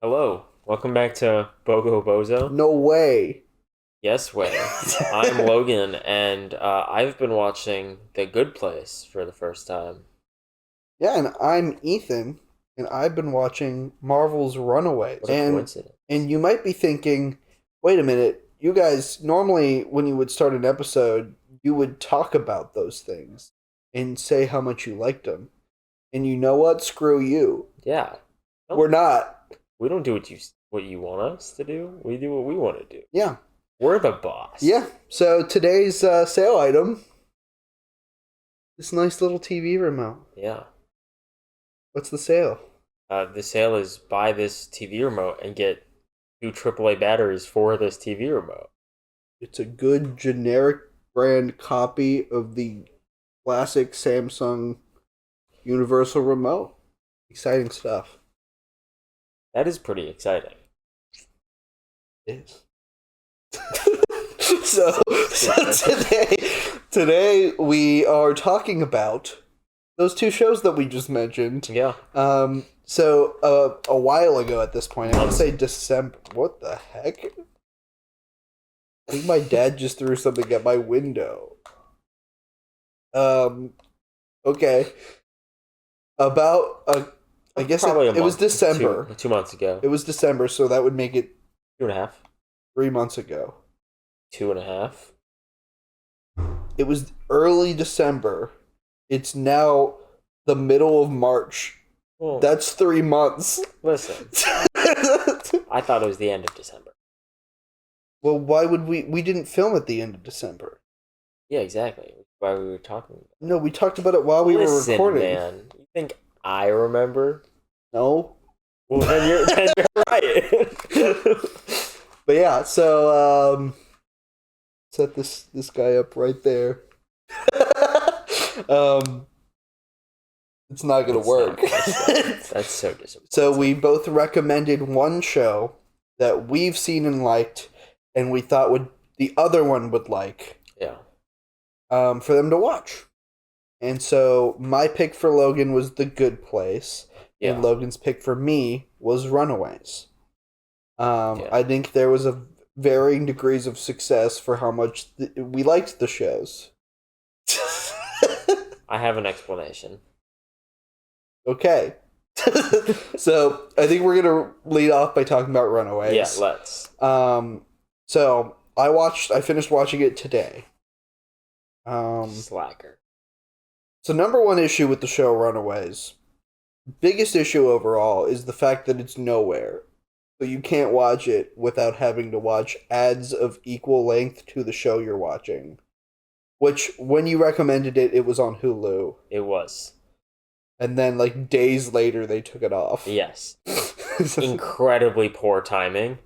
Hello, welcome back to BOGO BOZO. No way. Yes, way. I'm Logan, and I've been watching The Good Place for the first time. Yeah, and I'm Ethan, and I've been watching Marvel's Runaways. What a coincidence. And you might be thinking, wait a minute, you guys normally when you would start an episode, you would talk about those things and say how much you liked them. And you know what? Screw you. Yeah. We're not. We don't do what you want us to do. We do what we want to do. Yeah. We're the boss. Yeah. So today's sale item, this nice little TV remote. Yeah. What's the sale? The sale is buy this TV remote and get 2 AAA batteries for this TV remote. It's a good generic brand copy of the classic Samsung Universal Remote. Exciting stuff. That is pretty exciting. It is. so today we are talking about those two shows that we just mentioned. Yeah. So a while ago at this point, I want to say December. What the heck? I think my dad just threw something at my window. Okay. I guess it was December. 2 months ago. It was December, so that would make it 2.5. 3 months ago. 2.5. It was early December. It's now the middle of March. Well, That's 3 months. listen. I thought it was the end of December. Well, why would we didn't film at the end of December? Yeah, exactly. Why we were talking about it. No, we talked about it while we were recording. Man, you think I remember? No. Well, then you're right. But yeah, so set this guy up right there. It's not gonna work. That's so disappointing. So we both recommended one show that we've seen and liked, and we thought the other one would like. Yeah. For them to watch. And so my pick for Logan was The Good Place, and Logan's pick for me was Runaways. I think there was a varying degrees of success for how much we liked the shows. I have an explanation. Okay. So I think we're gonna lead off by talking about Runaways. Yeah, let's. So I finished watching it today. Slacker. So number one issue with the show Runaways, biggest issue overall, is the fact that it's nowhere. So you can't watch it without having to watch ads of equal length to the show you're watching. Which, when you recommended it, it was on Hulu. It was. And then, like, days later, they took it off. Yes. Incredibly poor timing.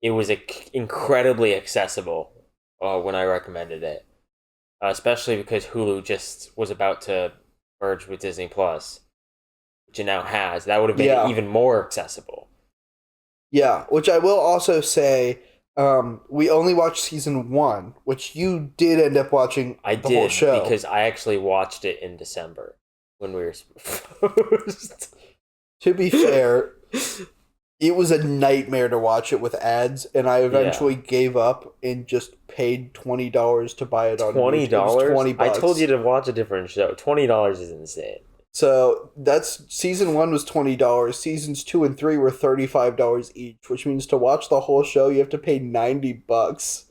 It was incredibly accessible when I recommended it. Especially because Hulu just was about to merge with Disney Plus, which it now has. That would have made it even more accessible. Yeah, which I will also say, we only watched season 1, which you did end up watching whole show. Because I actually watched it in December when we were supposed. To be fair, it was a nightmare to watch it with ads, and I eventually gave up and just paid $20 to buy it on $20? $20. I told you to watch a different show. $20 is insane. So that's season 1 was $20. Seasons 2 and 3 were $35 each, which means to watch the whole show you have to pay $90.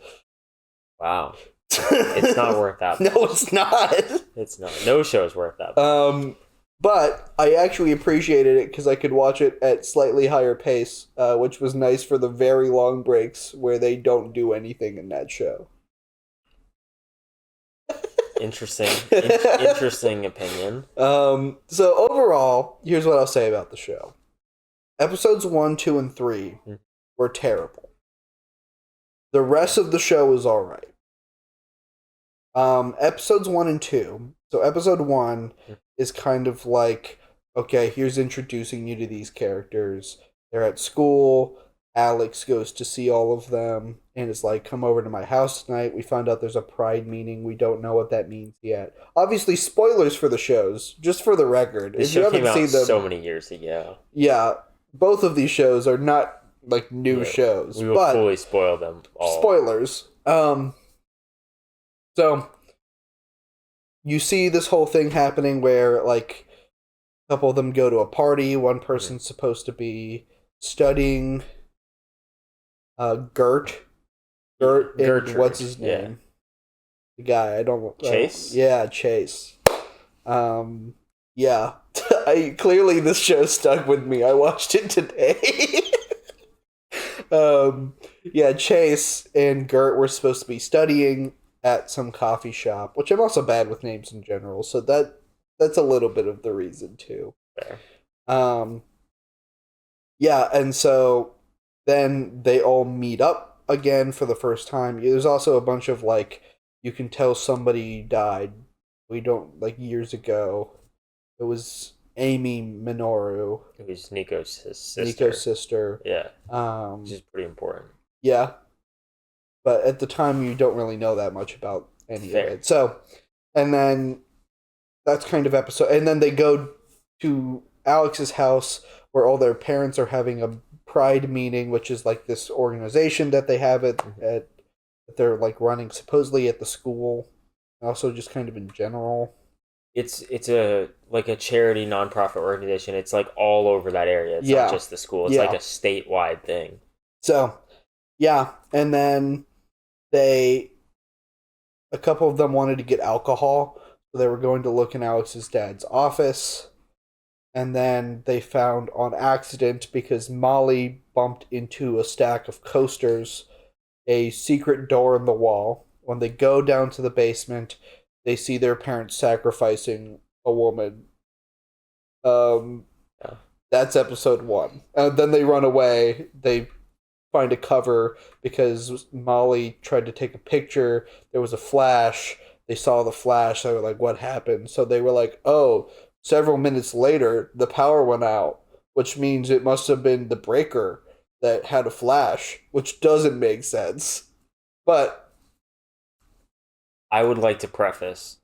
Wow. It's not worth that much. No, it's not. It's not. No show's worth that much. But I actually appreciated it because I could watch it at slightly higher pace, which was nice for the very long breaks where they don't do anything in that show. Interesting opinion. So overall, here's what I'll say about the show. Episodes 1, 2, and 3 were terrible. The rest of the show was alright. Episodes 1 and 2. So episode 1 is kind of like, okay, here's introducing you to these characters. They're at school. Alex goes to see all of them and is like, come over to my house tonight. We found out there's a pride meeting. We don't know what that means yet. Obviously, spoilers for the shows, just for the record. This show came out so many years ago. Yeah. both of these shows are not like new shows. We will but fully spoil them all. Spoilers. So you see this whole thing happening where like a couple of them go to a party. One person's supposed to be studying Gert. And what's his name? Yeah. The guy I don't Chase? Yeah, Chase. Yeah. Clearly this show stuck with me. I watched it today. Yeah, Chase and Gert were supposed to be studying at some coffee shop, which I'm also bad with names in general, so that's a little bit of the reason too. Fair. Yeah, and so then they all meet up again for the first time. There's also a bunch of like, you can tell somebody died. We don't, like, years ago. It was Amy Minoru. It was Nico's sister. Nico's sister. Yeah. Which is pretty important. Yeah. But at the time, you don't really know that much about any of it. So, and then that's kind of episode. And then they go to Alex's house where all their parents are having a pride meeting, which is like this organization that they have at that they're like running supposedly at the school, also just kind of in general. It's a like a charity nonprofit organization. It's like all over that area. It's not just the school. It's like a statewide thing. So, yeah, and then a couple of them wanted to get alcohol, so they were going to look in Alex's dad's office. And then they found on accident, because Molly bumped into a stack of coasters, a secret door in the wall. When they go down to the basement, they see their parents sacrificing a woman. That's episode 1. And then they run away. They find a cover because Molly tried to take a picture. There was a flash. They saw the flash. They were like, what happened? So they were like, oh, several minutes later, the power went out, which means it must have been the breaker that had a flash, which doesn't make sense. But I would like to preface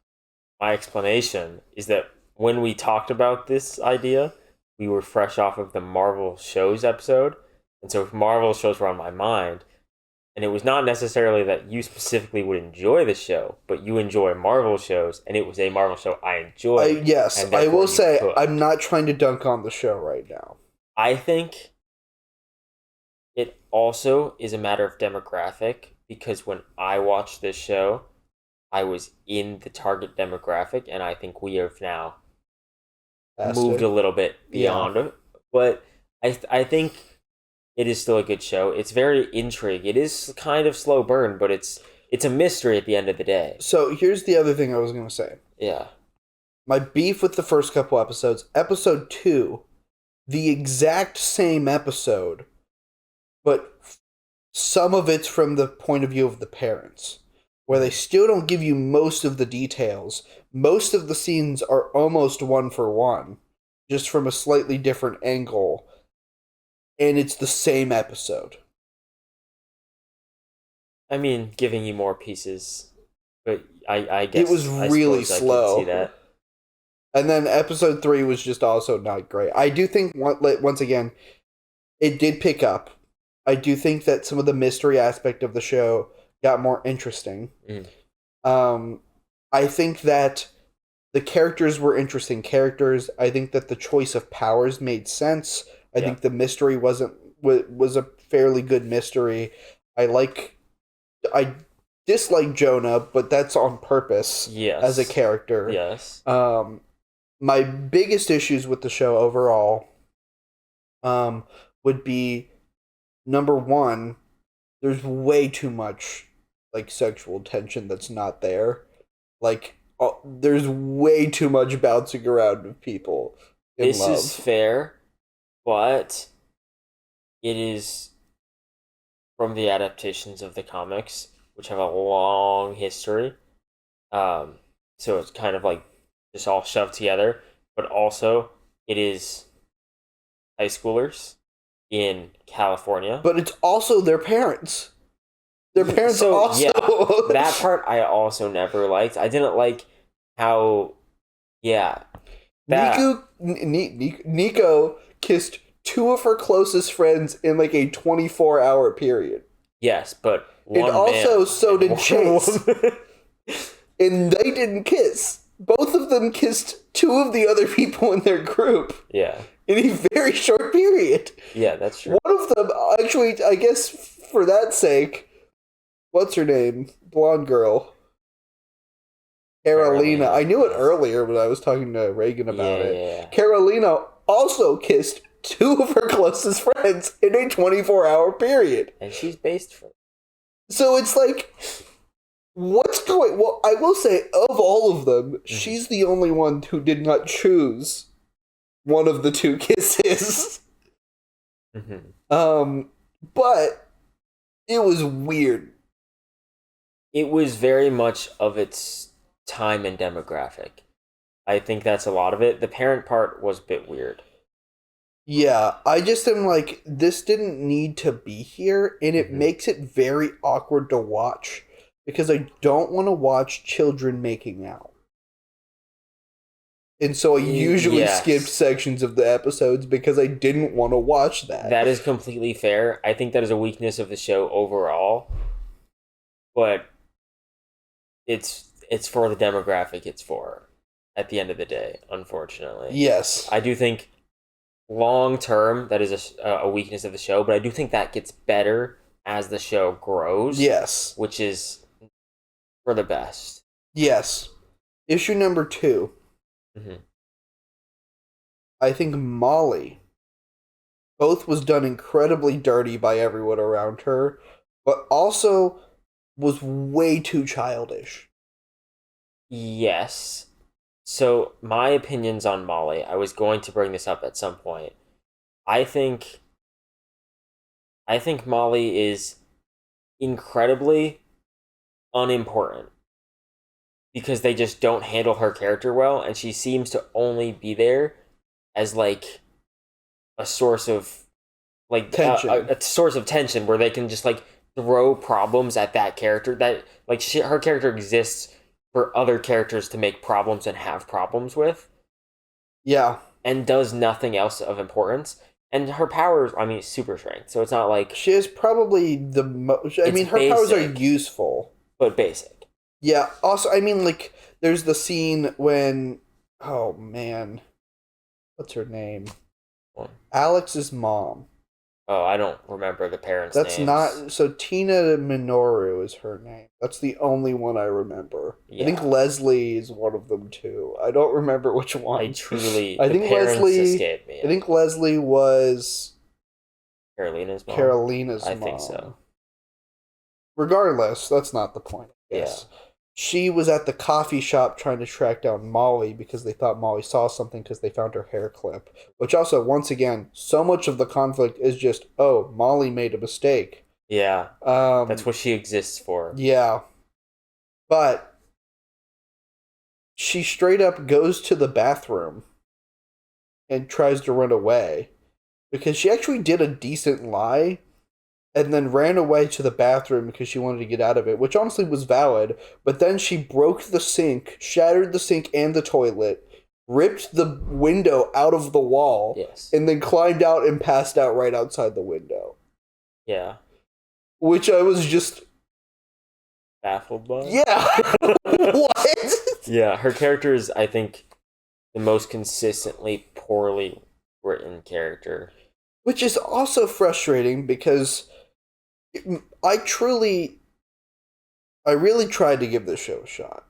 my explanation is that when we talked about this idea, we were fresh off of the Marvel shows episode. And so Marvel shows were on my mind. And it was not necessarily that you specifically would enjoy the show, but you enjoy Marvel shows, and it was a Marvel show I enjoyed. Yes, I will say I'm not trying to dunk on the show right now. I think it also is a matter of demographic, because when I watched this show, I was in the target demographic, and I think we have now moved a little bit beyond it. But I think it is still a good show. It's very intriguing. It is kind of slow burn, but it's a mystery at the end of the day. So here's the other thing I was going to say. Yeah. My beef with the first couple episodes. Episode 2, the exact same episode, but some of it's from the point of view of the parents, where they still don't give you most of the details. Most of the scenes are almost one for one, just from a slightly different angle. And it's the same episode. I mean, giving you more pieces, but I guess it was really slow. I could see that. And then episode 3 was just also not great. I do think once again, it did pick up. I do think that some of the mystery aspect of the show got more interesting. I think that the characters were interesting characters. I think that the choice of powers made sense. I think the mystery was a fairly good mystery. I dislike Jonah, but that's on purpose as a character. Yes. My biggest issues with the show overall would be, number 1, there's way too much like sexual tension that's not there. Like, there's way too much bouncing around of people in love. This is fair. But it is from the adaptations of the comics, which have a long history. So it's kind of like just all shoved together. But also, it is high schoolers in California. But it's also their parents. Their parents also... Yeah, that part I also never liked. I didn't like how... Yeah. Nico kissed two of her closest friends in like a 24-hour period. Yes, but and also so did Chase. And they didn't kiss. Both of them kissed two of the other people in their group. Yeah. In a very short period. Yeah, that's true. One of them, actually, I guess for that sake, what's her name? Blonde girl. Carolina. I knew it earlier when I was talking to Reagan about it. Yeah. Carolina also kissed two of her closest friends in a 24-hour period. And she's based for. So it's like, what's going... Well, I will say, of all of them, she's the only one who did not choose one of the two kisses. But it was weird. It was very much of its time and demographic. I think that's a lot of it. The parent part was a bit weird. Yeah, I just am like, this didn't need to be here, and it makes it very awkward to watch, because I don't want to watch children making out. And so I usually skipped sections of the episodes because I didn't want to watch that. That is completely fair. I think that is a weakness of the show overall. But it's for the demographic it's for, at the end of the day, unfortunately. Yes. I do think long term that is a weakness of the show, but I do think that gets better as the show grows. Yes. Which is for the best. Yes. Issue number 2. I think Molly both was done incredibly dirty by everyone around her, but also was way too childish. Yes. So, my opinions on Molly, I was going to bring this up at some point. I think Molly is incredibly unimportant because they just don't handle her character well, and she seems to only be there as like a source of like tension. A source of tension where they can just like throw problems at that character that like her character exists for other characters to make problems and have problems with. Yeah. And does nothing else of importance. And her powers, I mean, super strength. So it's not like... She is probably the most... I mean, her powers are useful. But basic. Yeah. Also, I mean, like, there's the scene when... Oh, man. What's her name? What? Alex's mom. Oh, I don't remember the parents' That's names. not... So, Tina Minoru is her name. That's the only one I remember. Yeah. I think Leslie is one of them, too. I don't remember which one. I think Leslie escaped me. I think Leslie was... Carolina's mom? Carolina's mom. I think so. Regardless, that's not the point, I guess. Yeah. She was at the coffee shop trying to track down Molly because they thought Molly saw something because they found her hair clip. Which also, once again, so much of the conflict is just, oh, Molly made a mistake. Yeah. That's what she exists for. Yeah. But she straight up goes to the bathroom and tries to run away. Because she actually did a decent lie and then ran away to the bathroom because she wanted to get out of it, which honestly was valid. But then she broke the sink, shattered the sink and the toilet, ripped the window out of the wall, yes, and then climbed out and passed out right outside the window. Yeah. Which I was just... baffled by? Yeah! What? Yeah, her character is, I think, the most consistently poorly written character. Which is also frustrating because... I really tried to give this show a shot.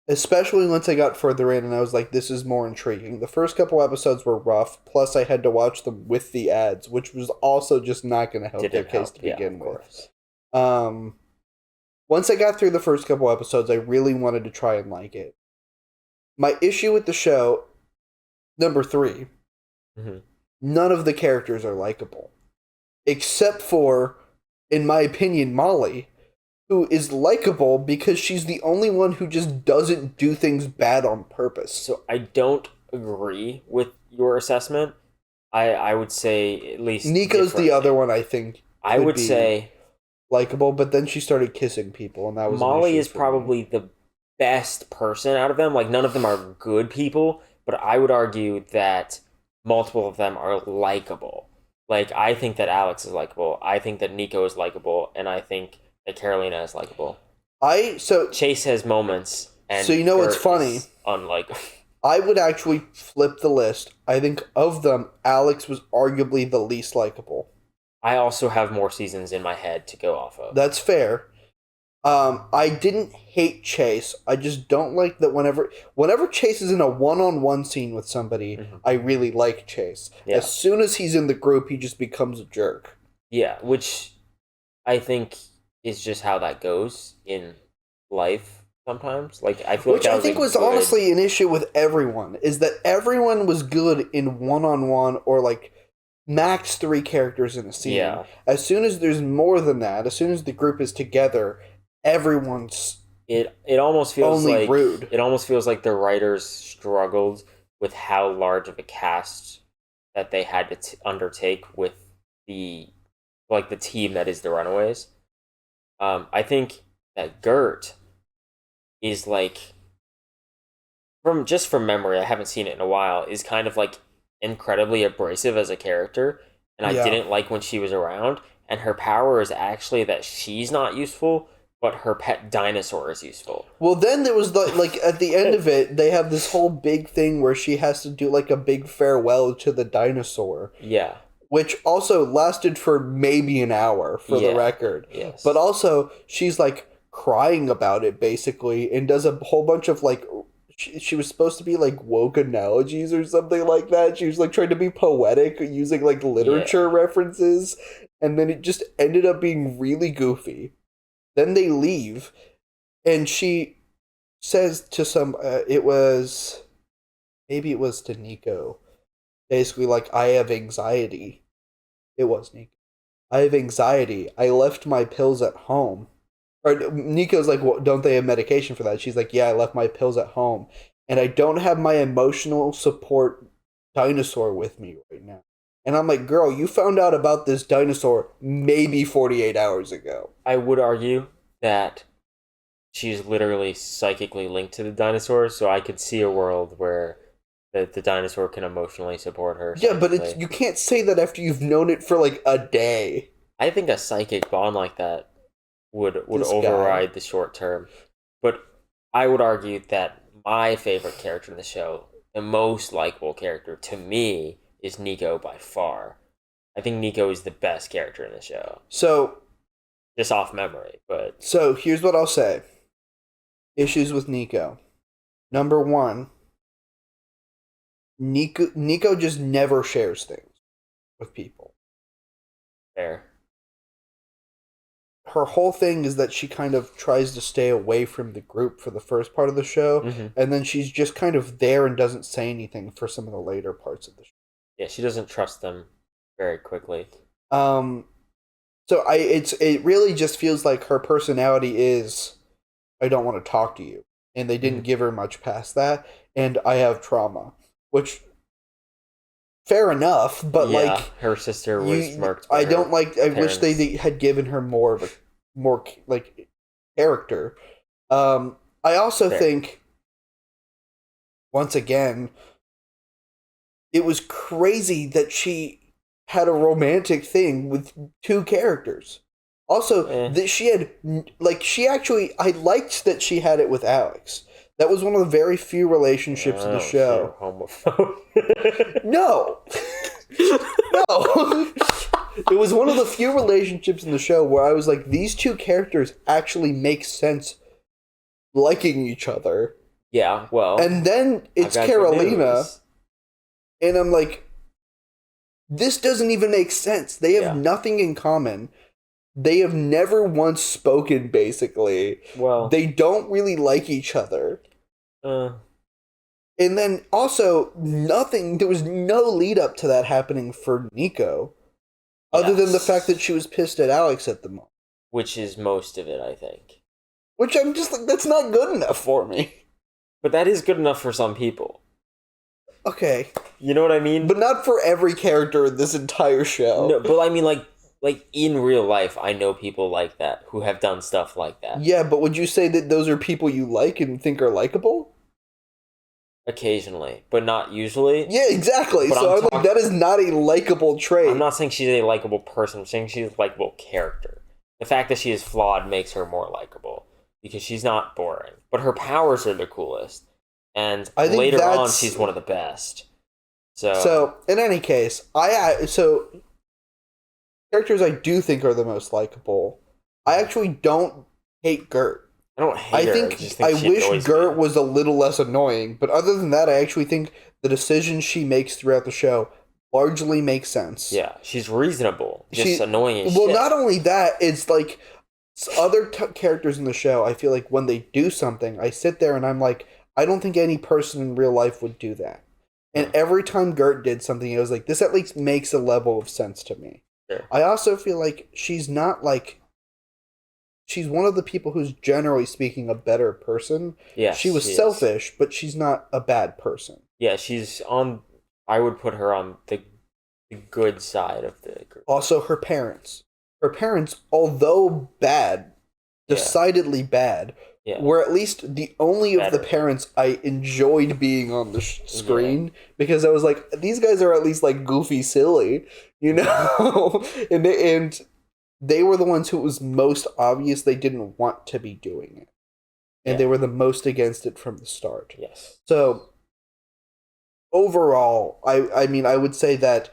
Especially once I got further in and I was like, this is more intriguing. The first couple episodes were rough, plus I had to watch them with the ads, which was also just not going to help their case to begin with. Once I got through the first couple episodes, I really wanted to try and like it. My issue with the show, number 3, none of the characters are likable. Except for, in my opinion, Molly, who is likable because she's the only one who just doesn't do things bad on purpose. So I don't agree with your assessment. I would say at least Nico's the other one I think I would say likable, but then she started kissing people, and that was Molly is probably the best person out of them. Like, none of them are good people, but I would argue that multiple of them are likable. Like, I think that Alex is likable. I think that Nico is likable, and I think that Carolina is likable. Chase has moments, and so you know Gert what's funny? is unlikable. I would actually flip the list. I think of them, Alex was arguably the least likable. I also have more seasons in my head to go off of. That's fair. I didn't hate Chase. I just don't like that whenever Chase is in a one-on-one scene with somebody, I really like Chase. Yeah. As soon as he's in the group, he just becomes a jerk. Yeah, which I think is just how that goes in life sometimes. Like, I feel which like I think was honestly an issue with everyone, is that everyone was good in one-on-one or like max 3 characters in a scene. Yeah. As soon as there's more than that, as soon as the group is together, everyone's it almost feels only like rude. It almost feels like the writers struggled with how large of a cast that they had to undertake with the team that is the Runaways. I think that Gert is like, from memory, I haven't seen it in a while, is kind of like incredibly abrasive as a character, and I didn't like when she was around. And her power is actually that she's not useful, but her pet dinosaur is useful. Well, then there was like at the end of it, they have this whole big thing where she has to do like a big farewell to the dinosaur. Yeah. Which also lasted for maybe an hour, for the record. Yes. But also, she's like crying about it basically, and does a whole bunch of like. She was supposed to be like woke analogies or something like that. She was like trying to be poetic using like literature references, and then it just ended up being really goofy. Then they leave, and she says to maybe it was to Nico, basically like, I have anxiety. It was Nico. I have anxiety. I left my pills at home. Or Nico's like, well, don't they have medication for that? She's like, yeah, I left my pills at home. And I don't have my emotional support dinosaur with me right now. And I'm like, girl, you found out about this dinosaur maybe 48 hours ago. I would argue that she's literally psychically linked to the dinosaur, so I could see a world where the dinosaur can emotionally support her. Yeah, but you can't say that after you've known it for like a day. I think a psychic bond like that would override the short term. But I would argue that my favorite character in the show, the most likable character to me, is Nico by far. I think Nico is the best character in the show. So, just off memory, but... So, here's what I'll say. Issues with Nico. Number 1, Nico just never shares things with people. Fair. Her whole thing is that she kind of tries to stay away from the group for the first part of the show, and then she's just kind of there and doesn't say anything for some of the later parts of the show. Yeah, she doesn't trust them very quickly. So it really just feels like her personality is, I don't want to talk to you, and they didn't give her much past that, and I have trauma, which fair enough, but like her sister was murked by I don't like. I wish they had given her more like character. I also think, once again, it was crazy that she had a romantic thing with 2 characters. Also, that she had I liked that she had it with Alex. That was one of the very few relationships in the show. Homophobe. No. No. It was one of the few relationships in the show where I was like, these 2 characters actually make sense liking each other. Yeah, well. And then it's Carolina. And I'm like, this doesn't even make sense. They have nothing in common. They have never once spoken, basically. Well, they don't really like each other. And then also, there was no lead up to that happening for Nico. Other than the fact that she was pissed at Alex at the moment. Which is most of it, I think. Which I'm just like, that's not good enough for me. But that is good enough for some people. Okay. You know what I mean? But not for every character in this entire show. No, but I mean, like in real life, I know people like that who have done stuff like that. Yeah, but would you say that those are people you like and think are likable? occasionally, but not usually. Yeah, exactly. But So I'm like, that is not a likable trait. I'm not saying she's a likable person. I'm saying she's a likable character. The fact that she is flawed makes her more likable because she's not boring. But her powers are the coolest, and I think later on, she's one of the best. So in any case, characters I do think are the most likable. I actually don't hate Gert. I don't hate her. I wish Gert was a little less annoying, but other than that, I actually think the decisions she makes throughout the show largely make sense. Yeah, she's reasonable. Just annoying as shit. Well, shit. not only that, it's like other characters in the show, I feel like when they do something, I sit there and I'm like, I don't think any person in real life would do that. And every time Gert did something, it was like, this at least makes a level of sense to me. Sure. I also feel like she's not like... She's one of the people who's, generally speaking, a better person. Yeah, she was selfish, but she's not a bad person. Yeah, she's on... I would put her on the good side of the group. Also, her parents. Her parents, although bad, decidedly bad, were at least the only of the parents I enjoyed being on the screen, because I was like, these guys are at least like goofy silly, you know? and they were the ones who it was most obvious they didn't want to be doing it. And they were the most against it from the start. Yes. So, overall, I mean, I would say that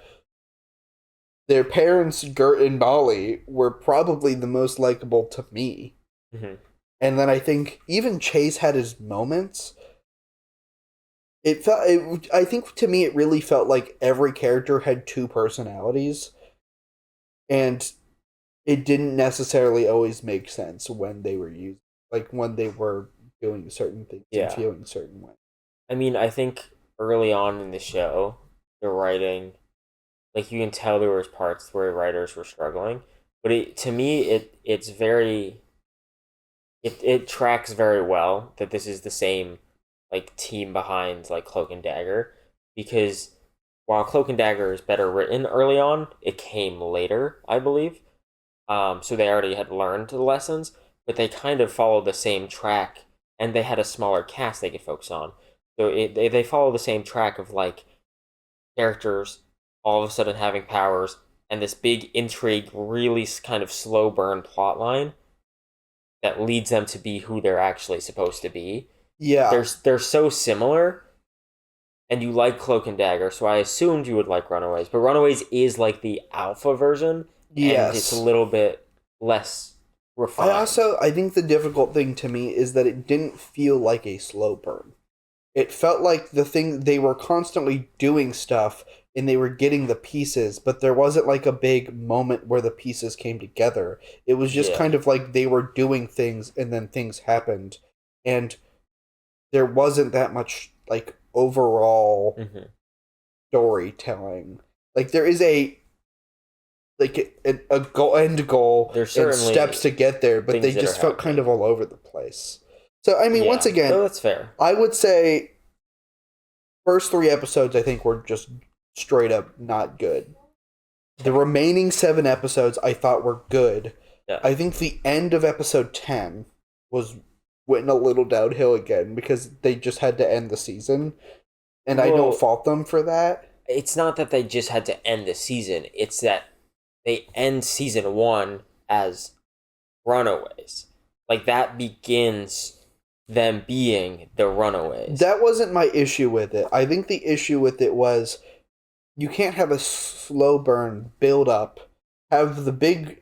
their parents, Gert and Molly, were probably the most likable to me. Mm-hmm. And then I think even Chase had his moments. I think to me it really felt like every character had two personalities. And it didn't necessarily always make sense when they were when they were doing certain things and feeling certain ways. I mean, I think early on in the show, the writing, like, you can tell there was parts where writers were struggling, but to me it's very... It tracks very well that this is the same, like, team behind, like, Cloak and Dagger, because while Cloak and Dagger is better written early on, it came later, I believe. So they already had learned the lessons, but they kind of followed the same track, and they had a smaller cast they could focus on. So they follow the same track of, like, characters all of a sudden having powers, and this big intrigue, really kind of slow burn plot line that leads them to be who they're actually supposed to be. Yeah. They're so similar, and you like Cloak and Dagger, so I assumed you would like Runaways. But Runaways is like the alpha version, and it's a little bit less refined. I think the difficult thing to me is that it didn't feel like a slow burn. It felt like they were constantly doing stuff, and they were getting the pieces, but there wasn't like a big moment where the pieces came together. It was just kind of like they were doing things and then things happened. And there wasn't that much like overall storytelling. Like there is a end goal and steps to get there, but they just felt kind of all over the place. So I mean, once again, that's fair. I would say first 3 episodes I think were just straight up not good. The remaining 7 episodes I thought were good. Yeah. I think the end of episode 10 went a little downhill again because they just had to end the season, and I don't fault them for that. It's not that they just had to end the season, it's that they end season 1 as Runaways. Like, that begins them being the Runaways. That wasn't my issue with it. I think the issue with it was you can't have a slow burn build up, have the big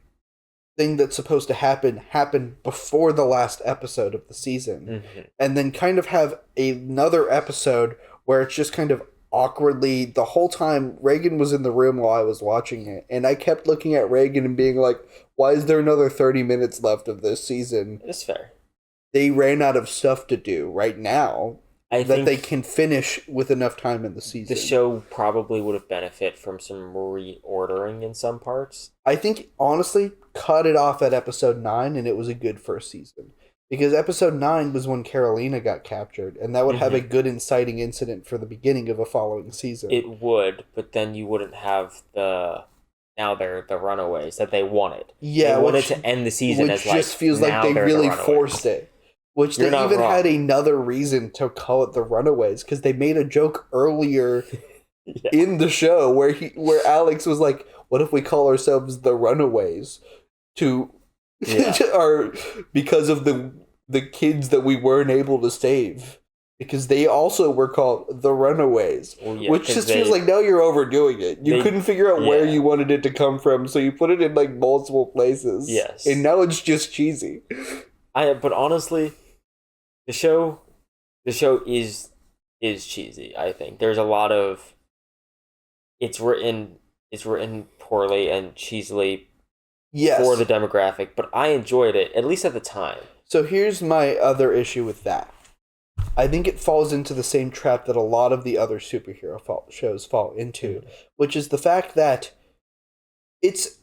thing that's supposed to happen before the last episode of the season, and then kind of have another episode where it's just kind of awkwardly the whole time. Reagan was in the room while I was watching it, and I kept looking at Reagan and being like, why is there another 30 minutes left of this season? It's fair. They ran out of stuff to do right now. I think they can finish with enough time in the season. The show probably would have benefited from some reordering in some parts. I think, honestly, cut it off at episode 9 and it was a good first season. Because episode 9 was when Carolina got captured, and that would have a good inciting incident for the beginning of a following season. It would, but then you wouldn't have now they're the Runaways that they wanted. Yeah, they wanted to end the season as like, just feels like they really forced it. Which they even had another reason to call it the Runaways, because they made a joke earlier in the show where Alex was like, "What if we call ourselves the Runaways because of the kids that we weren't able to save, because they also were called the Runaways," which just feels like now you're overdoing it. You couldn't figure out where you wanted it to come from, so you put it in like multiple places. Yes, and now it's just cheesy. But honestly, the show is cheesy. I think there's a lot of it's written poorly and cheesily for the demographic, but I enjoyed it, at least at the time. So here's my other issue with that. I think it falls into the same trap that a lot of the other superhero shows fall into, which is the fact that it's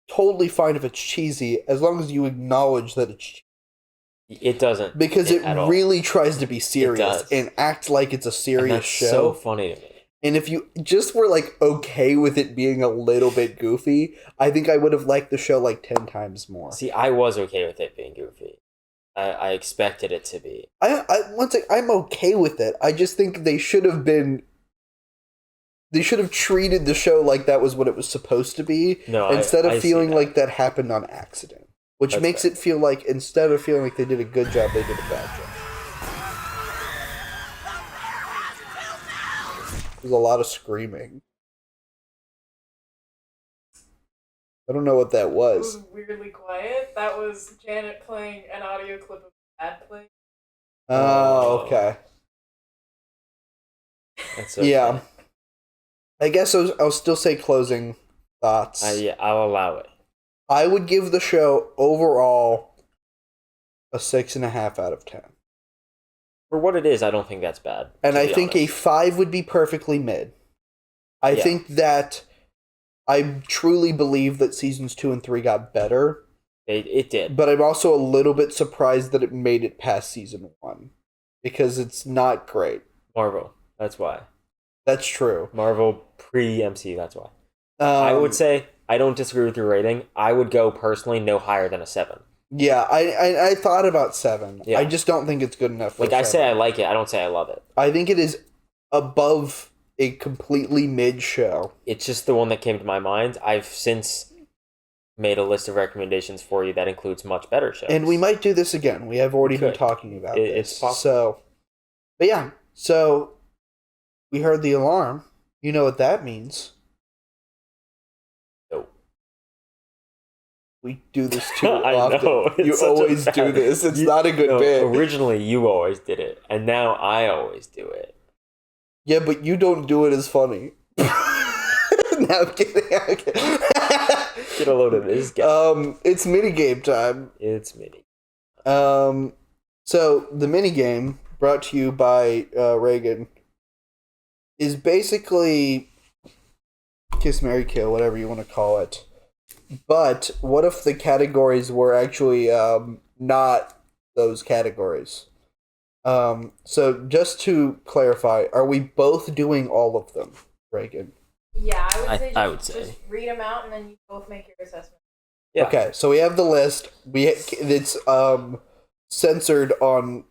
totally fine if it's cheesy as long as you acknowledge that it's cheesy. It doesn't. Because it really tries to be serious and act like it's a serious show. That's so funny to me. And if you just were like okay with it being a little bit goofy, I think I would have liked the show like 10 times more. See, I was okay with it being goofy. I expected it to be. I'm okay with it. I just think they should have treated the show like that was what it was supposed to be, instead of feeling like that happened on accident. Which makes it feel like, instead of feeling like they did a good job, they did a bad job. There's a lot of screaming. I don't know what that was. It was weirdly quiet. That was Janet playing an audio clip of Dad playing. Oh, okay. That's okay. Yeah. I guess I'll still say closing thoughts. I'll allow it. I would give the show overall a 6.5 out of 10. For what it is, I don't think that's bad. And I think a 5 would be perfectly mid. I think that I truly believe that seasons 2 and 3 got better. It did. But I'm also a little bit surprised that it made it past season 1. Because it's not great. Marvel, that's why. That's true. Marvel pre-MCU, that's why. I would say, I don't disagree with your rating. I would go personally no higher than a 7. Yeah, I thought about 7. Yeah. I just don't think it's good enough for I say I like it, I don't say I love it. I think it is above a completely mid show. It's just the one that came to my mind. I've since made a list of recommendations for you that includes much better shows. And we might do this again. We have already been talking about this. It's possible. But yeah, so we heard the alarm. You know what that means. We do this too often. Know. You always do this. It's not a good bit. Originally, you always did it, and now I always do it. Yeah, but you don't do it as funny. No, I'm kidding. Get a load of this guy. It's minigame time. It's mini. So the minigame, brought to you by Reagan, is basically Kiss, Marry, Kill, whatever you want to call it. But what if the categories were actually not those categories? So just to clarify, are we both doing all of them, Reagan? Yeah, I would say just read them out and then you both make your assessment. Yeah. Okay, so we have the list. It's censored on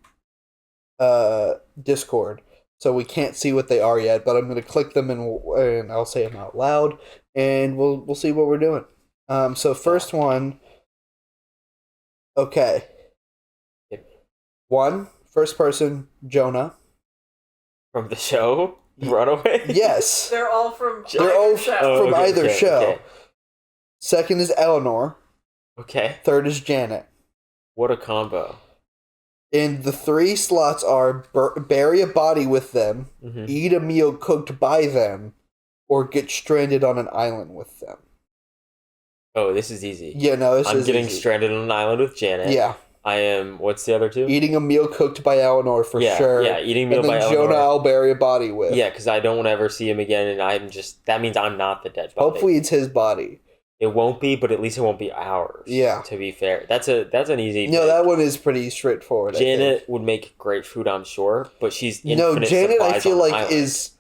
Discord, so we can't see what they are yet. But I'm going to click them and I'll say them out loud, and we'll see what we're doing. So first one. Okay. One, first person, Jonah. From the show? Runaway? Yes. They're all from either show. Okay. Second is Eleanor. Okay. Third is Janet. What a combo. And the 3 slots are bury a body with them, eat a meal cooked by them, or get stranded on an island with them. Oh, this is easy. Yeah, no, this is easy. I'm getting stranded on an island with Janet. Yeah. I am, what's the other 2? Eating a meal cooked by Eleanor for sure. Yeah, eating a meal by Eleanor. And then Jonah I'll bury a body with. Yeah, because I don't want to ever see him again, and that means I'm not the dead body. Hopefully it's his body. It won't be, but at least it won't be ours. Yeah. To be fair. That's an easy No, that one is pretty straightforward. Janet would make great food, I'm sure, but she's infinite. No, Janet I feel like is,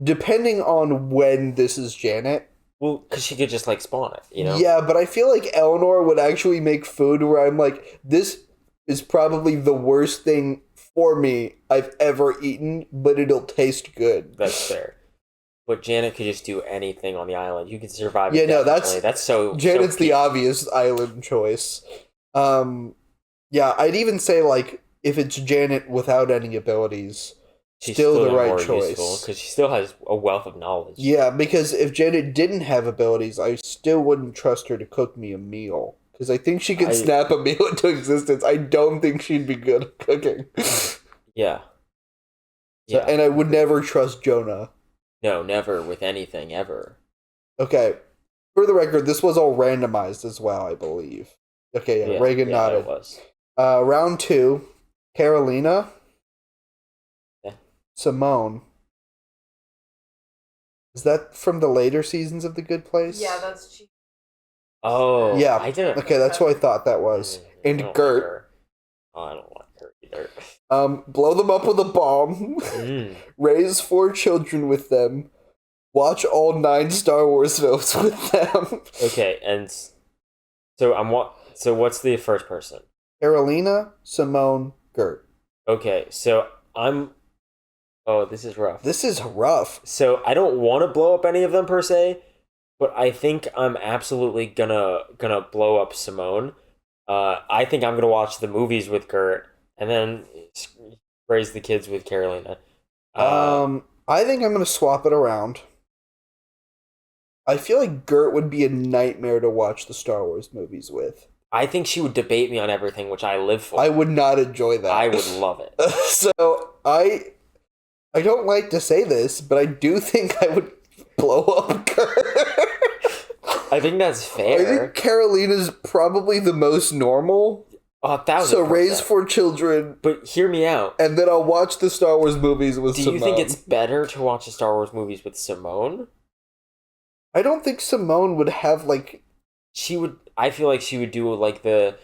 depending on when this is Janet. Well, because she could just, spawn it, you know? Yeah, but I feel like Eleanor would actually make food where I'm like, this is probably the worst thing for me I've ever eaten, but it'll taste good. That's fair. But Janet could just do anything on the island. You could survive. Yeah, no, that's so. Janet's so the peak. obvious island choice. Yeah, I'd even say like if it's Janet without any abilities, She's still the right choice. because she still has a wealth of knowledge. Yeah, because if Janet didn't have abilities, I still wouldn't trust her to cook me a meal. Because I think she could snap a meal into existence. I don't think she'd be good at cooking. Yeah. So, and I would never trust Jonah. No, never with anything, ever. Okay. For the record, this was all randomized as well, I believe. Okay, yeah, Reagan nodded. It was. Round 2, Carolina. Yeah. Simone. Is that from the later seasons of The Good Place? Yeah, that's cheap. Oh, yeah. I didn't. Okay, that's what I thought that was. And Gert. I don't like her either. Blow them up with a bomb. Raise 4 children with them. Watch all 9 Star Wars films with them. Okay, and so what's the first person? Carolina, Simone, Gert. Okay, so oh, this is rough. This is rough. So I don't want to blow up any of them per se, but I think I'm absolutely gonna blow up Simone. I think I'm gonna watch the movies with Gert and then raise the kids with Carolina. I think I'm gonna swap it around. I feel like Gert would be a nightmare to watch the Star Wars movies with. I think she would debate me on everything, which I live for. I would not enjoy that. I would love it. So I don't like to say this, but I do think I would blow up Gert. I think that's fair. I think Carolina's probably the most normal. 1,000%. So raise 4 children. But hear me out. And then I'll watch the Star Wars movies with Simone. Do you think it's better to watch the Star Wars movies with Simone? I don't think Simone would have like... She would... I feel like she would do like the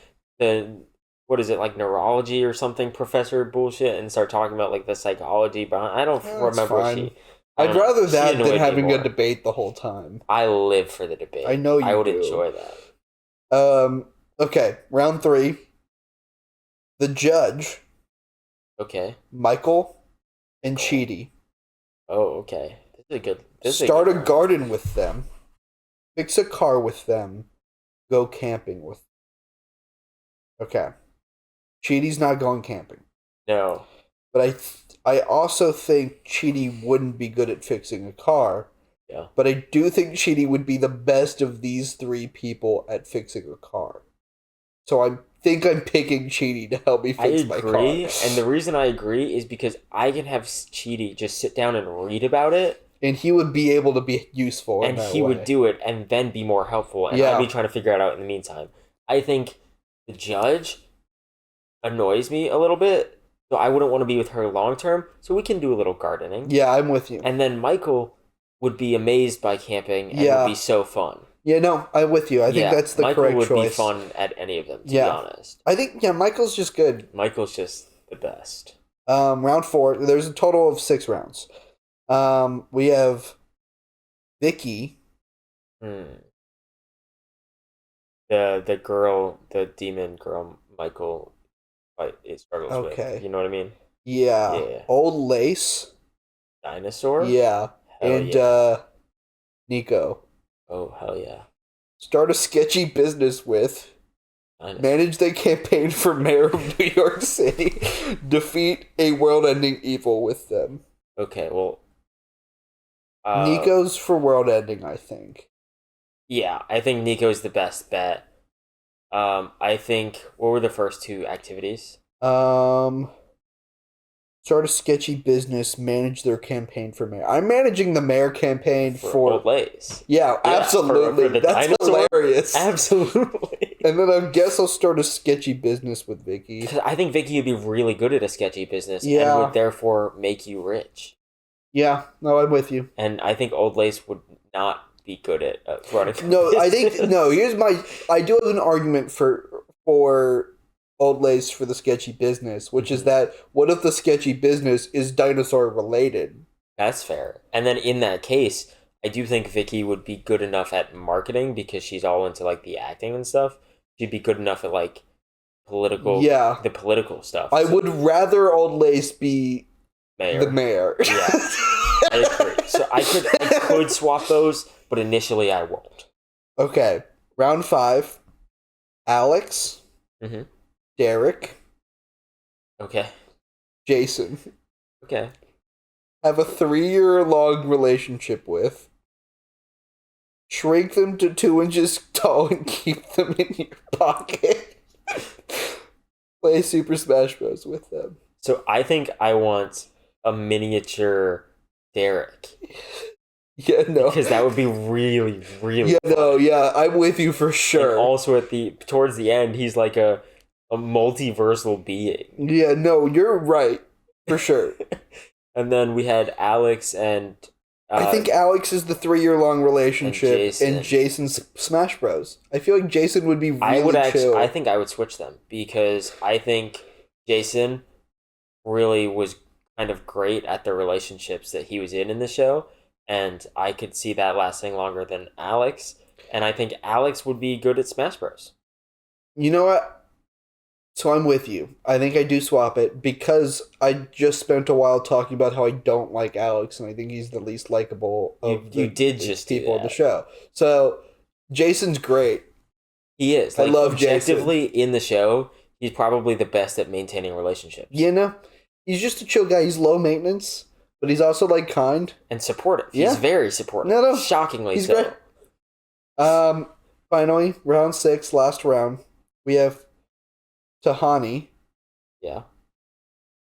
what is it, like neurology or something professor bullshit and start talking about like the psychology, but I don't remember she... I'd rather that than having a debate the whole time. I live for the debate. I know you I would do. enjoy that. Okay, round 3. The judge. Okay. Michael and Chidi. Oh, okay. This is a good... Start a garden with them. Fix a car with them. Go camping with them. Okay. Chidi's not going camping. No. But I also think Chidi wouldn't be good at fixing a car. Yeah. But I do think Chidi would be the best of these 3 people at fixing a car. So I think I'm picking Chidi to help me fix my car. I agree, and the reason I agree is because I can have Chidi just sit down and read about it. And he would be able to be useful in that way. And he would do it and then be more helpful. And I'd be trying to figure it out in the meantime. I think the judge annoys me a little bit. So I wouldn't want to be with her long term. So we can do a little gardening. Yeah, I'm with you. And then Michael would be amazed by camping and would be so fun. Yeah, no, I'm with you. I think that's the correct choice. Michael would be fun at any of them, to be honest. I think, Michael's just good. Michael's just the best. Round 4. There's a total of 6 rounds. We have Vicky. The girl, the demon girl, Michael, it struggles with. You know what I mean? Yeah. Old Lace. Dinosaur? Yeah. Nico. Oh, hell yeah. Start a sketchy business with. Dinosaur. Manage the campaign for mayor of New York City. Defeat a world-ending evil with them. Okay, well... Nico's for world-ending, I think. Yeah, I think Nico's the best bet. I think... What were the first 2 activities? Start a sketchy business, manage their campaign for mayor. I'm managing the mayor campaign for Old Lace. Yeah, absolutely. For That's dinosaur? hilarious. Absolutely. And then I guess I'll start a sketchy business with Vicky. I think Vicky would be really good at a sketchy business and would therefore make you rich. Yeah, no, I'm with you. And I think Old Lace would not be good at running. No, I think I do have an argument for Old Lace for the sketchy business, which is that what if the sketchy business is dinosaur related? That's fair. And then in that case, I do think Vicky would be good enough at marketing because she's all into like the acting and stuff. She'd be good enough at like the political stuff. I would rather Old Lace be mayor. the mayor. Yeah, I agree. So I could swap those, but initially I won't. Okay, round 5. Alex, Derek, okay, Jason. Okay. Have a 3-year-long relationship with. Shrink them to 2 inches tall and keep them in your pocket. Play Super Smash Bros. With them. So I think I want a miniature Derek. Yeah, no. Because that would be really, really fun. I'm with you for sure. And also towards the end, he's like a multiversal being. Yeah, no, you're right. For sure. And then we had Alex and... I think Alex is the 3-year-long relationship, and Jason's Smash Bros. I feel like Jason would be really chill. I think I would switch them, because I think Jason really was kind of great at the relationships that he was in the show, and I could see that lasting longer than Alex, and I think Alex would be good at Smash Bros. You know what? So I'm with you. I think I do swap it, because I just spent a while talking about how I don't like Alex, and I think he's the least likable of the people on the show. So Jason's great. He is. I love objectively Jason. In the show, he's probably the best at maintaining relationships. You know, he's just a chill guy. He's low maintenance, but he's also kind and supportive. He's very supportive. No, shockingly he's so. Great. Finally, round 6, last round. We have Tahani. Yeah.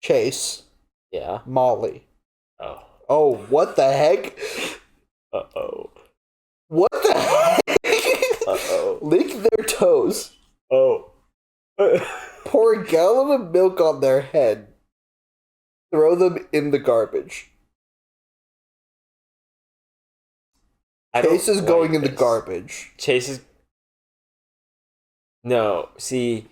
Chase. Yeah. Molly. Oh. Oh, what the heck? Uh-oh. What the heck? Uh-oh. Lick their toes. Oh. Pour a gallon of milk on their head. Throw them in the garbage. Chase is going in the garbage. Chase is... No, see...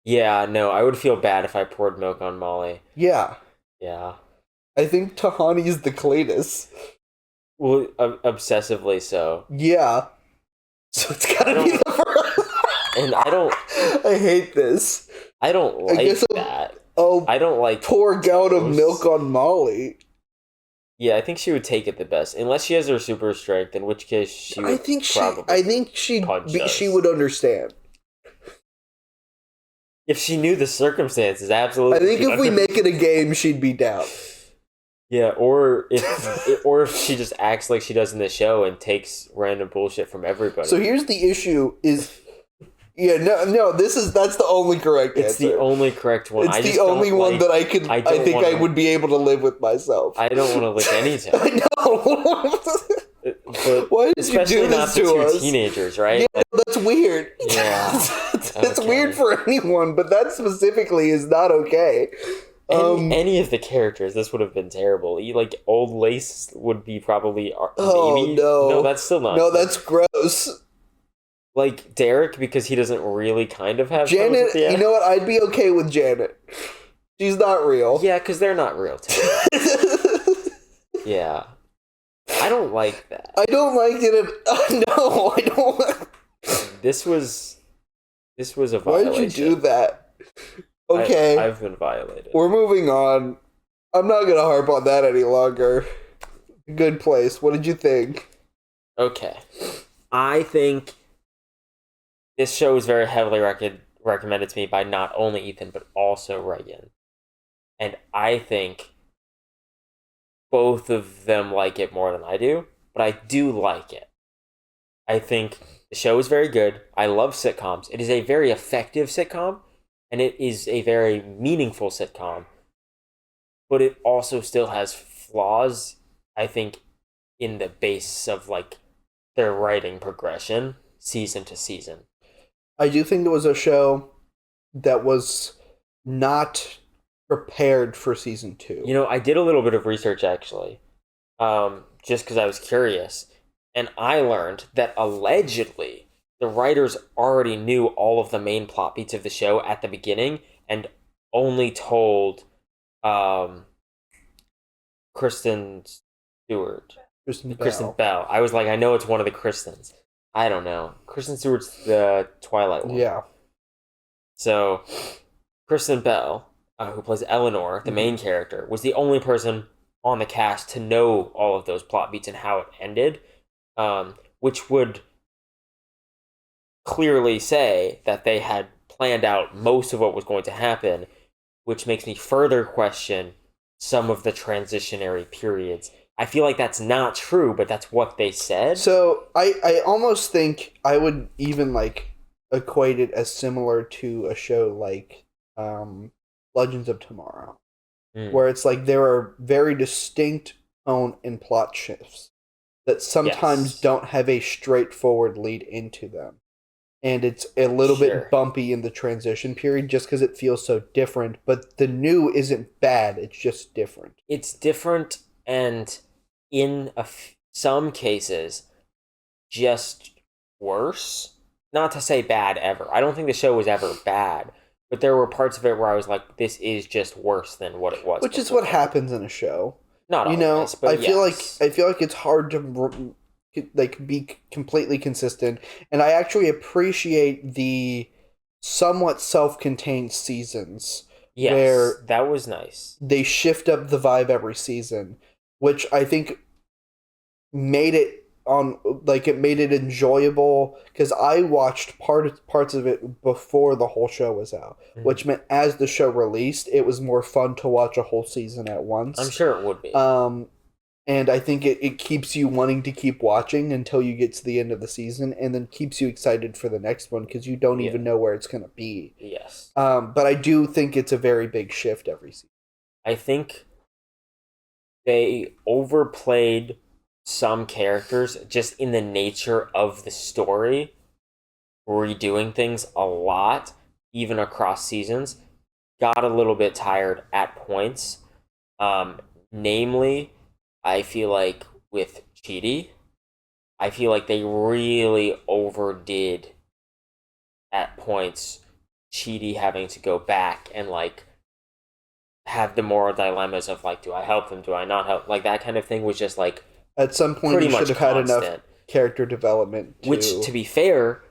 Yeah, no, I would feel bad if I poured milk on Molly. Yeah. Yeah. I think Tahani is the cleanest. Well, obsessively so. Yeah. So it's gotta be the first. And I don't... I hate this. I don't like that. I don't like... Pour a gallon of milk on Molly. Yeah, I think she would take it the best. Unless she has her super strength, in which case she would I think she would understand. If she knew the circumstances, absolutely. I think if we make it a game, she'd be down. Yeah, or if she just acts like she does in the show and takes random bullshit from everybody. So here's the issue: that's the only correct answer. It's the only correct one. It's the only one that I think I would be able to live with myself. I don't want to lick any time. I know. But why did you do this to us? Teenagers, right? Yeah, that's weird. Yeah, that's weird for anyone, but that specifically is not okay. Any of the characters, this would have been terrible. Old Lace would be probably. Oh no, that's still not. No, that's gross. Like Derek, because he doesn't really kind of have Janet. You know what? I'd be okay with Janet. She's not real. Yeah, because they're not real too. Yeah. I don't like that. I don't like it. No, I don't. This was a violation. Why did you do that? Okay. I've been violated. We're moving on. I'm not going to harp on that any longer. Good Place. What did you think? Okay. I think this show is very heavily recommended to me by not only Ethan, but also Reagan. And I think both of them like it more than I do, but I do like it. I think the show is very good. I love sitcoms. It is a very effective sitcom, and it is a very meaningful sitcom, but it also still has flaws, I think, in the base of their writing progression season to season. I do think it was a show that was not prepared for season 2. You know, I did a little bit of research actually, just because I was curious, and I learned that allegedly the writers already knew all of the main plot beats of the show at the beginning and only told Kristen Bell. I was like, I know it's one of the Kristens. I don't know. Kristen Stewart's the Twilight one. Yeah. So Kristen Bell, who plays Eleanor, the main character, was the only person on the cast to know all of those plot beats and how it ended, which would clearly say that they had planned out most of what was going to happen, which makes me further question some of the transitionary periods. I feel like that's not true, but that's what they said. So I almost think I would even like equate it as similar to a show like Legends of Tomorrow, where it's like there are very distinct tone and plot shifts that sometimes don't have a straightforward lead into them. And it's a little bit bumpy in the transition period just because it feels so different. But the new isn't bad, it's just different. It's different, and in some cases, just worse. Not to say bad ever. I don't think the show was ever bad, but there were parts of it where I was like, this is just worse than what it was. Which is what happens in a show. Not always, but I feel like it's hard to like be completely consistent, and I actually appreciate the somewhat self-contained seasons. Yes, where that was nice. They shift up the vibe every season, which I think made it enjoyable, because I watched parts of it before the whole show was out, which meant as the show released, it was more fun to watch a whole season at once. I'm sure it would be. And I think it keeps you wanting to keep watching until you get to the end of the season, and then keeps you excited for the next one because you don't even know where it's going to be. Yes. But I do think it's a very big shift every season. I think they overplayed some characters just in the nature of the story, redoing things a lot, even across seasons. Got a little bit tired at points. Namely, I feel like with Chidi, I feel like they really overdid at points Chidi having to go back and like have the moral dilemmas of like, do I help them? Do I not help? Like that kind of thing was just like at some point you should have had enough character development. Which, to be fair,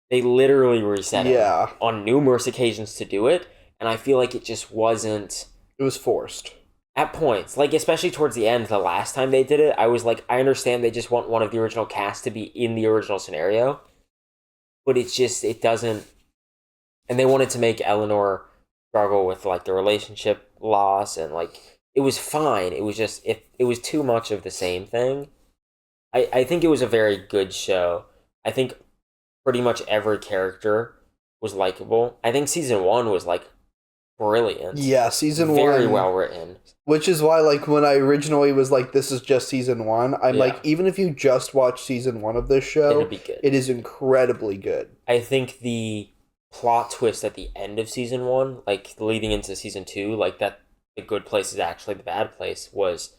they literally reset it on numerous occasions to do it, and I feel like it just wasn't. It was forced. At points, like especially towards the end, the last time they did it, I was like, I understand they just want one of the original cast to be in the original scenario, but it's just, it doesn't, and they wanted to make Eleanor struggle with like the relationship loss, and like, it was fine, it was just, it was too much of the same thing. I think it was a very good show. I think pretty much every character was likable. I think season 1 was like brilliant. Yeah, season 1 very well written. Which is why, like, when I originally was like, this is just season 1, I'm like, even if you just watch season 1 of this show, it'll be good. It is incredibly good. I think the plot twist at the end of season 1, like leading into season 2, like that the good place is actually the bad place, was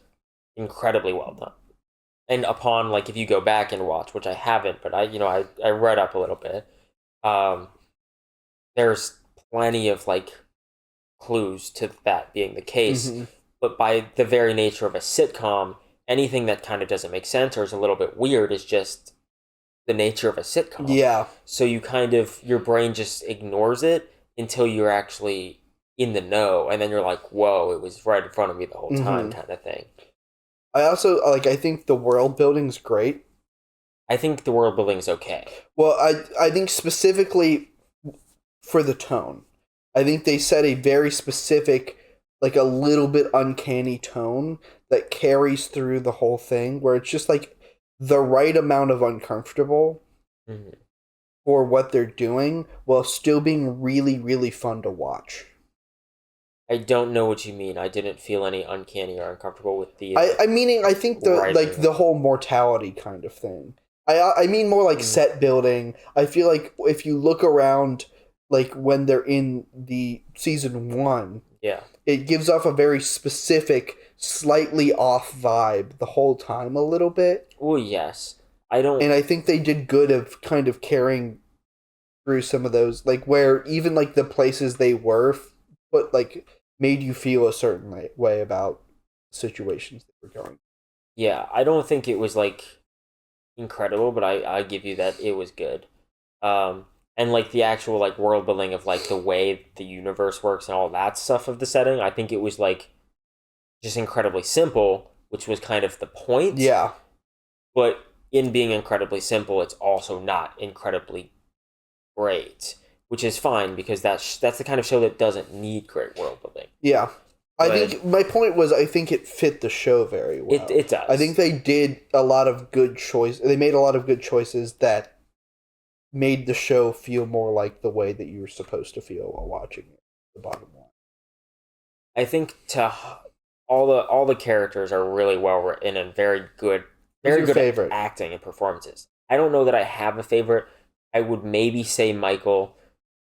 incredibly well done. And upon, like, if you go back and watch, which I haven't, but I read up a little bit, there's plenty of like clues to that being the case. But by the very nature of a sitcom, anything that kind of doesn't make sense or is a little bit weird is just the nature of a sitcom. Yeah. So you kind of, your brain just ignores it until you're actually in the know, and then you're like, whoa, it was right in front of me the whole time, kind of thing. I also, like, I think the world building's great. I think the world building's okay. Well, I think specifically for the tone. I think they set a very specific, like, a little bit uncanny tone that carries through the whole thing, where it's just, like, the right amount of uncomfortable for what they're doing, while still being really, really fun to watch. I don't know what you mean. I didn't feel any uncanny or uncomfortable with the. I think the whole mortality kind of thing. I mean more like set building. I feel like if you look around, like when they're in the season 1, it gives off a very specific, slightly off vibe the whole time a little bit. Oh yes, I don't. And I think they did good of kind of carrying through some of those, like where even like the places they were, but like made you feel a certain way about situations that were going. Yeah, I don't think it was like incredible, but I give you that it was good. and like the actual like world building of like the way the universe works and all that stuff of the setting, I think it was like just incredibly simple, which was kind of the point. Yeah. But in being incredibly simple, it's also not incredibly great, which is fine because that's the kind of show that doesn't need great world building. Yeah. I But think my point was I think it fit the show very well. it does. I think they did a lot of good choices. They made a lot of good choices that made the show feel more like the way that you were supposed to feel while watching it. The bottom line. I think all the characters are really well written and very good favorite? at acting and performances. I don't know that I have a favorite. I would maybe say Michael,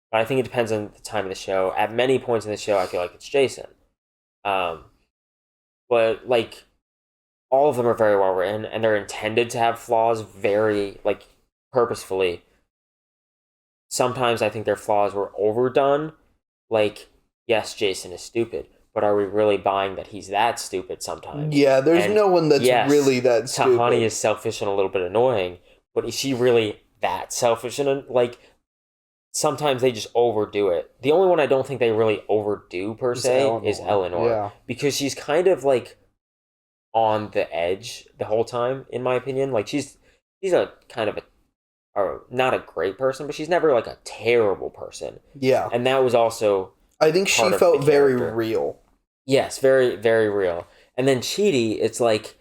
but I think it depends on the time of the show. At many points in the show, I feel like it's Jason. But like all of them are very well written and they're intended to have flaws very like purposefully. Sometimes I think their flaws were overdone. Like, yes, Jason is stupid, but are we really buying that he's that stupid sometimes? Yeah, there's And no one that's yes, really that stupid. Tahani is selfish and a little bit annoying, but is she really that selfish? And like, sometimes they just overdo it. The only one I don't think they really overdo per se is Eleanor. Yeah. Because she's kind of like on the edge the whole time, in my opinion. Like she's a kind of not a great person, but she's never like a terrible person. Yeah. And that was also I think she part of felt the very character. real. Yes, very, very real. And then Chidi, it's like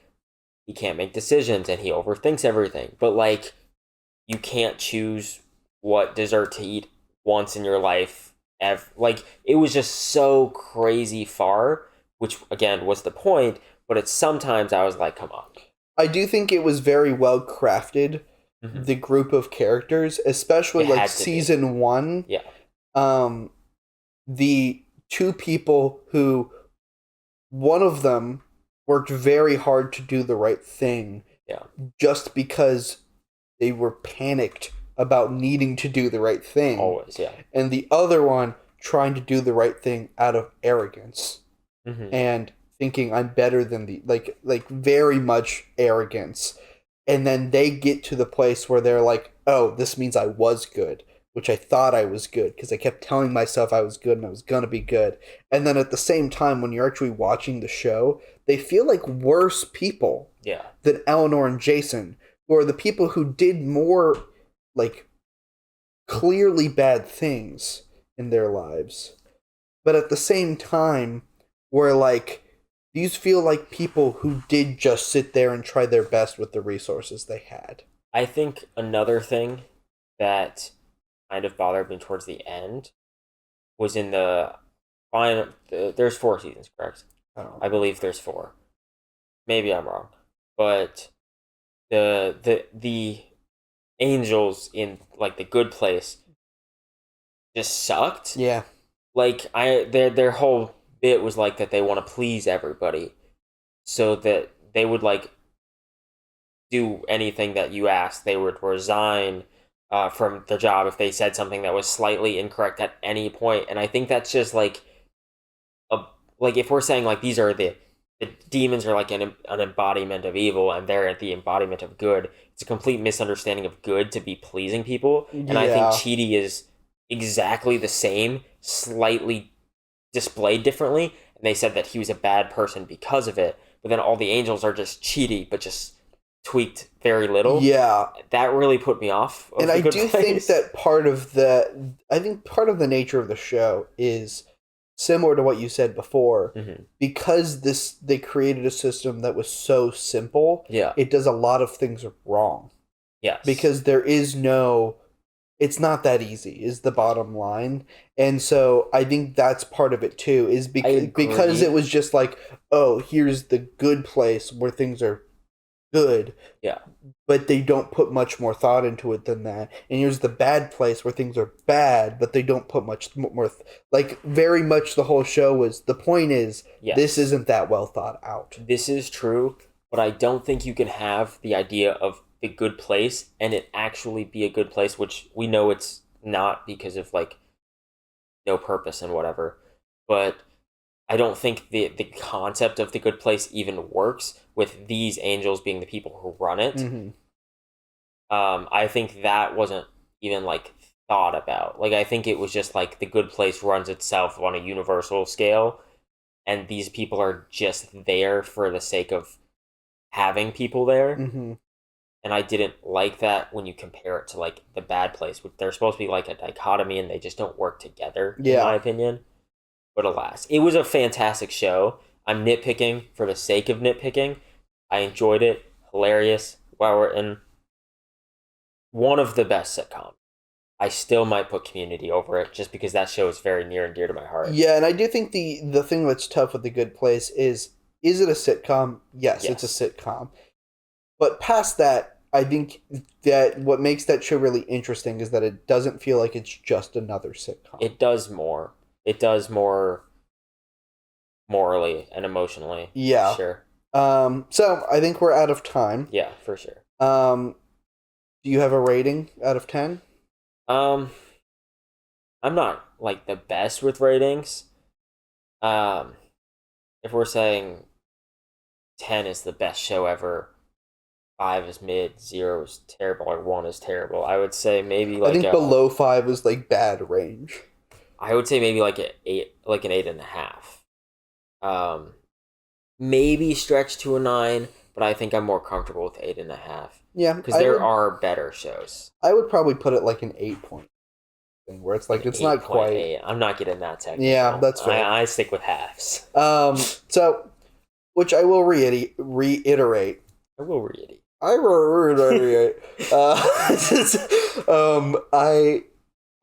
he can't make decisions and he overthinks everything. But like you can't choose what dessert to eat once in your life. Like it was just so crazy far, which again was the point. But it's sometimes I was like, come on. I do think it was very well crafted. Mm-hmm. The group of characters, especially like season 1. Yeah. The two people who, one of them worked very hard to do the right thing. Yeah. Just because they were panicked about needing to do the right thing. Always, yeah. And the other one trying to do the right thing out of arrogance. Mm-hmm. And thinking I'm better than like very much arrogance. And then they get to the place where they're like, oh, this means I was good, which I thought I was good because I kept telling myself I was good and I was going to be good. And then at the same time, when you're actually watching the show, they feel like worse people than Eleanor and Jason, who are the people who did more like clearly bad things in their lives. But at the same time, we're like, these feel like people who did just sit there and try their best with the resources they had. I think another thing that kind of bothered me towards the end was in the final. There's 4 seasons, correct? I believe there's 4. Maybe I'm wrong, but the angels in like the good place just sucked. Yeah, like their whole bit was like that they want to please everybody, so that they would like do anything that you asked. They would resign from the job if they said something that was slightly incorrect at any point. And I think that's just like like if we're saying like these are the demons are like an embodiment of evil and they're the embodiment of good, it's a complete misunderstanding of good to be pleasing people. And I think Chidi is exactly the same, slightly displayed differently, and they said that he was a bad person because of it, but then all the angels are just Chidi but just tweaked very little. Yeah, that really put me off of and I do think that part of the nature of the show is similar to what you said before. Mm-hmm. Because they created a system that was so simple, it does a lot of things wrong. Yes, because it's not that easy is the bottom line. And so I think that's part of it too, is because it was just like, oh, here's the good place where things are good, but they don't put much more thought into it than that. And here's the bad place where things are bad, but they don't put much more like very much the whole show was, the point is, this isn't that well thought out. This is true, but I don't think you can have the idea of a good place and it actually be a good place, which we know it's not because of like no purpose and whatever. But I don't think the concept of the good place even works with these angels being the people who run it. Mm-hmm. I think that wasn't even like thought about. Like, I think it was just like The Good Place runs itself on a universal scale, and these people are just there for the sake of having people there. Mm-hmm. And I didn't like that when you compare it to like The Bad Place. They're supposed to be like a dichotomy, and they just don't work together, in my opinion. But alas, it was a fantastic show. I'm nitpicking for the sake of nitpicking. I enjoyed it. Hilarious. Wow, we're in one of the best sitcoms. I still might put Community over it just because that show is very near and dear to my heart. Yeah, and I do think the thing that's tough with The Good Place is it a sitcom? Yes, it's a sitcom. But past that, I think that what makes that show really interesting is that it doesn't feel like it's just another sitcom. It does more. It does more morally and emotionally. Yeah. Sure. So I think we're out of time. Yeah, for sure. Do you have a rating out of 10? I'm not like the best with ratings. If we're saying 10 is the best show ever, 5 is mid, 0 is terrible, or 1 is terrible, I would say maybe like I think below 5 is like bad range. I would say maybe like an 8.5. Maybe stretch to a 9, but I think I'm more comfortable with 8.5. Yeah, because there are better shows. I would probably put it like an 8 point thing, where it's like it's not quite. 8. I'm not getting that technical. Yeah, that's fair. I stick with halves. So, which I will reiterate. I will reiterate.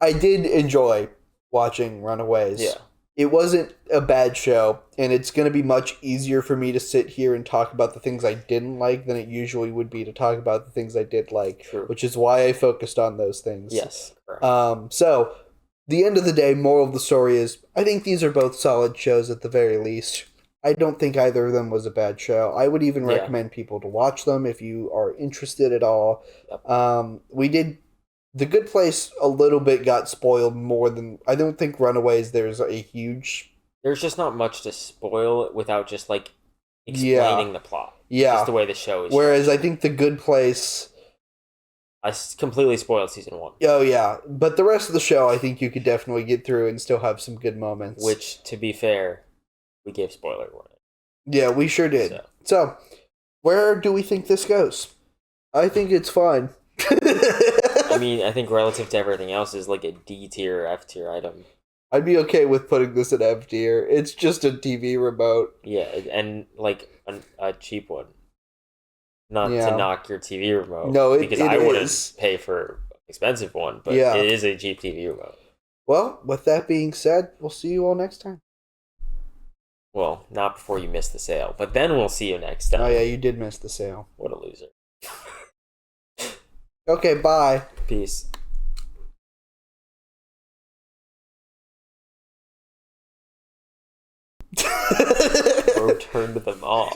I did enjoy watching Runaways. Yeah. It wasn't a bad show, and it's going to be much easier for me to sit here and talk about the things I didn't like than it usually would be to talk about the things I did like. True. Which is why I focused on those things. Yes. Correct. So, the end of the day, moral of the story is, I think these are both solid shows at the very least. I don't think either of them was a bad show. I would even recommend people to watch them if you are interested at all. Yep. We did The Good Place a little bit got spoiled more than... I don't think Runaways there's a huge... There's just not much to spoil without just like explaining the plot. Yeah. Just the way the show is. Whereas I think The Good Place... I completely spoiled season 1. Oh, yeah. But the rest of the show, I think you could definitely get through and still have some good moments. Which, to be fair, we gave spoiler warning. Yeah, we sure did. So, where do we think this goes? I think it's fine. I mean, I think relative to everything else is like a D tier, F tier item. I'd be okay with putting this in F tier. It's just a TV remote. Yeah, and like a cheap one. Not to knock your TV remote. No, because I wouldn't pay for an expensive one, but it is a cheap TV remote. Well, with that being said, we'll see you all next time. Well, not before you miss the sale, but then we'll see you next time. Oh yeah, you did miss the sale. What a loser. Okay, bye. Peace. Return to the mall.